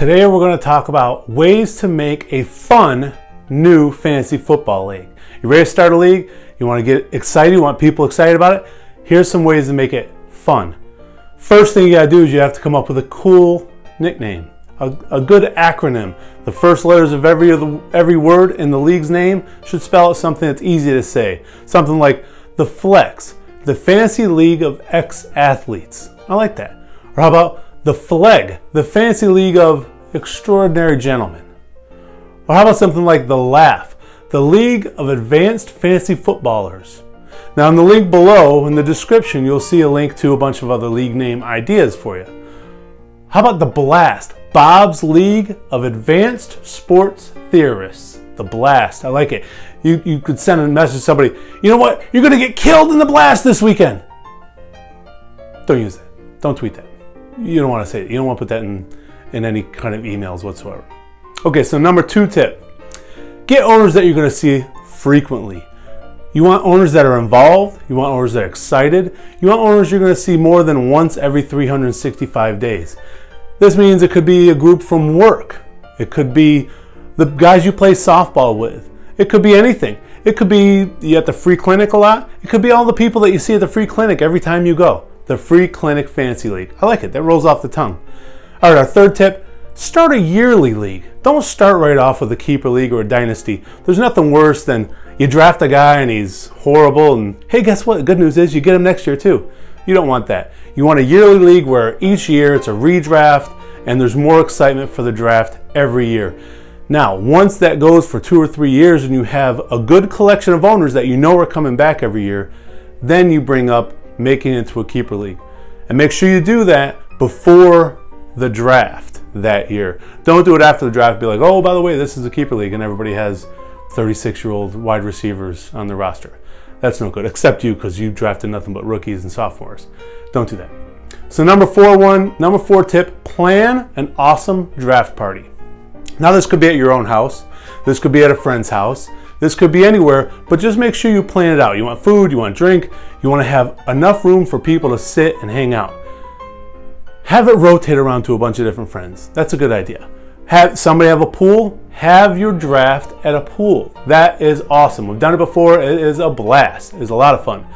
Today we're going to talk about ways to make a fun new fantasy football league. You ready to start a league? You want to get excited? You want people excited about it? Here's some ways to make it fun. First thing you got to do is you have to come up with a cool nickname, a good acronym. The first letters of every word in the league's name should spell out something that's easy to say. Something like the Flex, the Fantasy League of Ex-Athletes. I like that. Or how about the Fleg, the Fantasy League of Extraordinary Gentlemen. Or how about something like the Laugh, the League of Advanced Fantasy Footballers. Now in the link below, in the description, you'll see a link to a bunch of other league name ideas for you. How about the Blast, Bob's League of Advanced Sports Theorists. The Blast, I like it. You could send a message to somebody, you know what, you're going to get killed in the blast this weekend. Don't use that. Don't tweet that. You don't want to say it. You don't want to put that in any kind of emails whatsoever. Okay, so number 2 tip. Get owners that you're going to see frequently. You want owners that are involved. You want owners that are excited. You want owners you're going to see more than once every 365 days. This means it could be a group from work. It could be the guys you play softball with. It could be anything. It could be you at the free clinic a lot. It could be all the people that you see at the free clinic every time you go. The Free Clinic Fantasy League. I like it. That rolls off the tongue. All right, our third tip, start a yearly league. Don't start right off with a keeper league or a dynasty. There's nothing worse than you draft a guy and he's horrible and hey, guess what? The good news is you get him next year too. You don't want that. You want a yearly league where each year it's a redraft and there's more excitement for the draft every year. Now, once that goes for 2 or 3 years and you have a good collection of owners that you know are coming back every year, then you bring up making it into a keeper league. And make sure you do that before the draft that year. Don't do it after the draft. Be like, oh, by the way, this is a keeper league and everybody has 36-year-old wide receivers on the roster. That's no good, except you because you drafted nothing but rookies and sophomores. Don't do that. So number 4 tip, plan an awesome draft party. Now this could be at your own house. This could be at a friend's house. This could be anywhere, but just make sure you plan it out. You want food, you want drink, you want to have enough room for people to sit and hang out. Have it rotate around to a bunch of different friends. That's a good idea. Have somebody have a pool, have your draft at a pool. That is awesome. We've done it before. It is a blast. It's a lot of fun.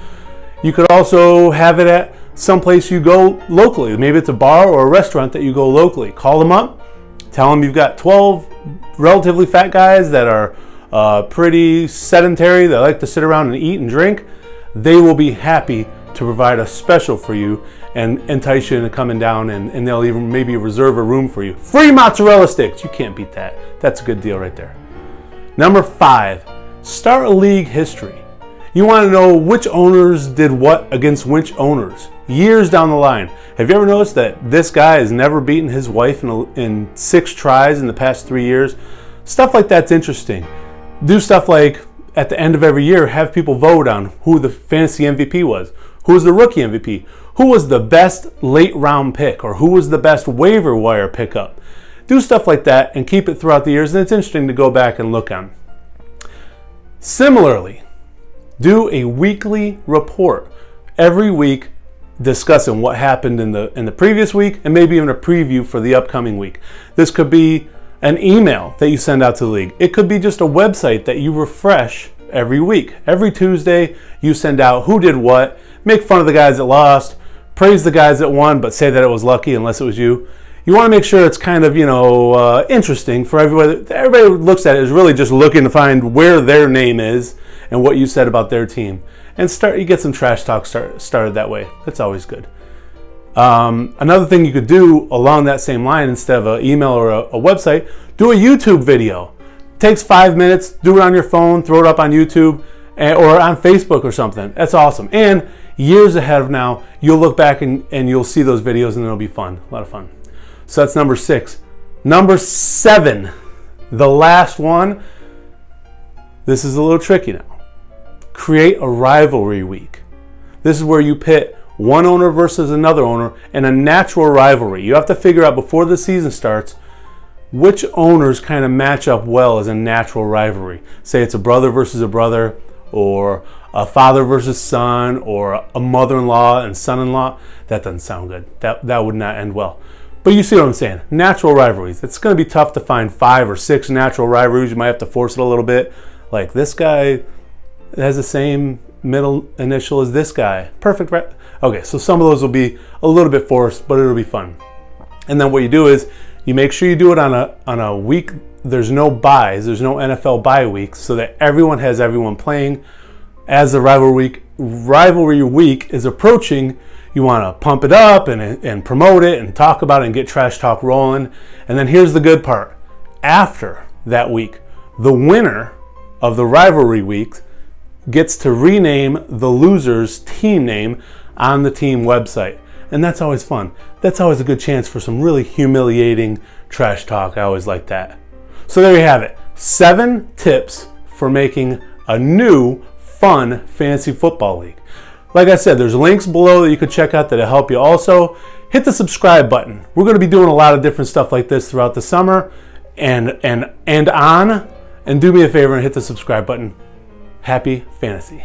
You could also have it at someplace you go locally. Maybe it's a bar or a restaurant that you go locally. Call them up, tell them you've got 12 relatively fat guys that are pretty sedentary, they like to sit around and eat and drink. They will be happy to provide a special for you and entice you into coming down, and they'll even maybe reserve a room for you. Free mozzarella sticks. You can't beat that. That's a good deal right there. Number 5, start a league history. You want to know which owners did what against which owners years down the line. Have you ever noticed that this guy has never beaten his wife in 6 tries in the past 3 years? Stuff like that's interesting. Do stuff like at the end of every year, have people vote on who the fantasy MVP was, who was the rookie MVP, who was the best late round pick, or who was the best waiver wire pickup. Do stuff like that and keep it throughout the years, and it's interesting to go back and look on. Similarly, do a weekly report every week discussing what happened in the previous week and maybe even a preview for the upcoming week. This could be an email that you send out to the league. It could be just a website that you refresh every week. Every Tuesday, you send out who did what, make fun of the guys that lost, praise the guys that won, but say that it was lucky unless it was you. You want to make sure it's kind of, interesting for everybody. Everybody who looks at it is really just looking to find where their name is and what you said about their team. And you get some trash talk started that way. That's always good. Another thing you could do along that same line, instead of an email or a website, do a YouTube video. It takes 5 minutes, do it on your phone, throw it up on YouTube or on Facebook or something. That's awesome. And years ahead of now, you'll look back and you'll see those videos and it'll be fun, a lot of fun. So that's number 6. Number 7, the last one. This is a little tricky now. Create a rivalry week. This is where you pit one owner versus another owner in a natural rivalry. You have to figure out before the season starts which owners kind of match up well as a natural rivalry. Say it's a brother versus a brother, or a father versus son, or a mother-in-law and son-in-law. That doesn't sound good. That would not end well. But you see what I'm saying. Natural rivalries. It's going to be tough to find 5 or 6 natural rivalries. You might have to force it a little bit. Like this guy has the same middle initial as this guy. Perfect, right? Okay, so some of those will be a little bit forced, but it'll be fun. And then what you do is you make sure you do it on a week. There's no buys. There's no NFL bye weeks, so that everyone has everyone playing. As the rivalry week is approaching, you want to pump it up and promote it and talk about it and get trash talk rolling. And then here's the good part. After that week, the winner of the rivalry week gets to rename the loser's team name on the team website. And that's always fun. That's always a good chance for some really humiliating trash talk. I always like that. So there you have it. 7 tips for making a new, fun fantasy football league. Like I said, there's links below that you could check out that'll help you. Also, hit the subscribe button. We're going to be doing a lot of different stuff like this throughout the summer and do me a favor and hit the subscribe button. Happy fantasy.